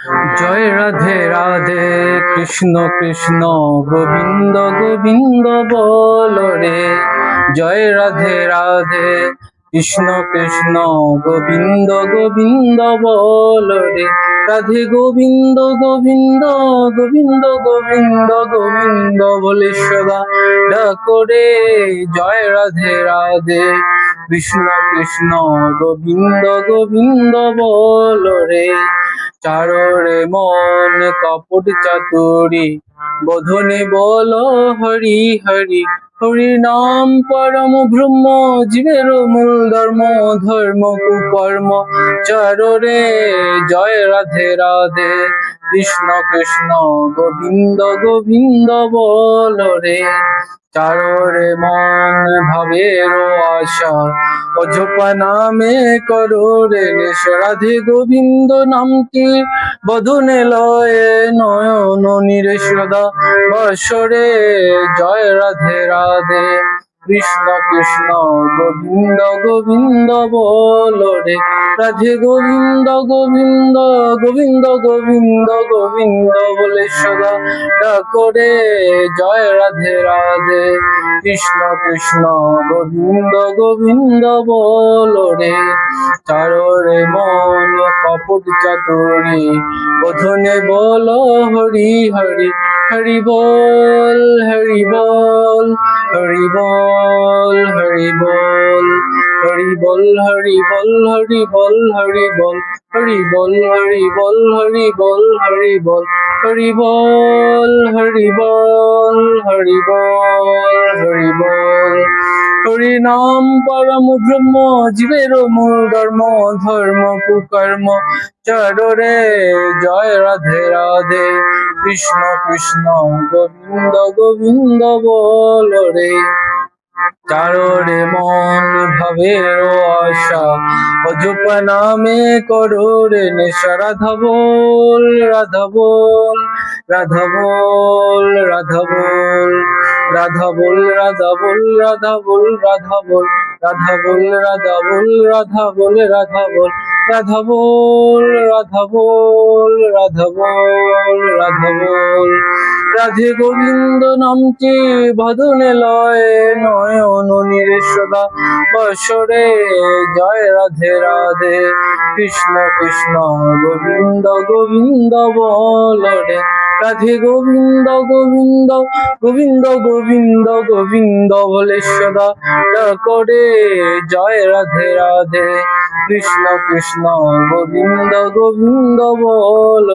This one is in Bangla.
জয় রাধে রাধে, কৃষ্ণ কৃষ্ণ গোবিন্দ গোবিন্দ বল রে। জয় রাধে রাধে, কৃষ্ণ কৃষ্ণ গোবিন্দ গোবিন্দ বল রে। রাধে গোবিন্দ গোবিন্দ গোবিন্দ গোবিন্দ গোবিন্দ বলে সদা ডাকো রে। জয় রাধে রাধে, কৃষ্ণ কৃষ্ণ গোবিন্দ গোবিন্দ বল রে। চারো রে মন কপট চাতুরি, বোধনে বল হরি হরি। হরি নাম পরম ব্রহ্ম, জীবের মূল ধর্ম। ধর্ম কুকর্ম চারো রে। জয় রাধে রাধে, কৃষ্ণ কৃষ্ণ গোবিন্দ গোবিন্দ বল রে। চারো রে মন ভাবের আশা, অজপা নামে করো রে নেশ। রাধে গোবিন্দ নামটি বদনে লয়ে, নয়ন নীরে সদা বসরে। জয় রাধে রাধে, কৃষ্ণ কৃষ্ণ গোবিন্দ গোবিন্দ বল রে। রাধে গোবিন্দ গোবিন্দ গোবিন্দ গোবিন্দ গোবিন্দ বলে সদা ডাকো রে। জয় রাধে রাধে, কৃষ্ণ কৃষ্ণ গোবিন্দ গোবিন্দ বল রে। চারো রে মন কপট চাতুরি, বোধনে বল হরি হরি। হরি বল হরি বল হরি বল হরি বল। হরি বল হরি বল হরি বল হরি বল। হরি বল হরি বল হরি বল হরি বল। হরি বল হরি বল হরি বল হরি বল। হরি নাম পরম ব্রহ্ম, জীবের মূল ধর্ম। ধর্ম কুকর্ম চারো রে। জয় রাধে রাধে, কৃষ্ণ কৃষ্ণ গোবিন্দ গোবিন্দ বল রে। চারো রে মন ভাবের আশা, অজপা নামে করো রে নেশা। রাধা বল রাধা বল রাধা বল রাধা বল। রাধা বল রাধা বল রাধা বল রাধা বল। রাধা বল রাধা বল রাধা বল রাধা বল। রাধা বল রাধা বল রাধা বল রাধা বল। রাধে গোবিন্দ নামটি বদনে লয়ে, নয়ন নীরে সদা বসরে। জয় রাধে রাধে, কৃষ্ণ কৃষ্ণ গোবিন্দ গোবিন্দ বল রে। রাধে গোবিন্দ গোবিন্দ গোবিন্দ গোবিন্দ গোবিন্দ বলে সদা ডাকো রে। জয় রাধে রাধে, কৃষ্ণ কৃষ্ণ গোবিন্দ গোবিন্দ বল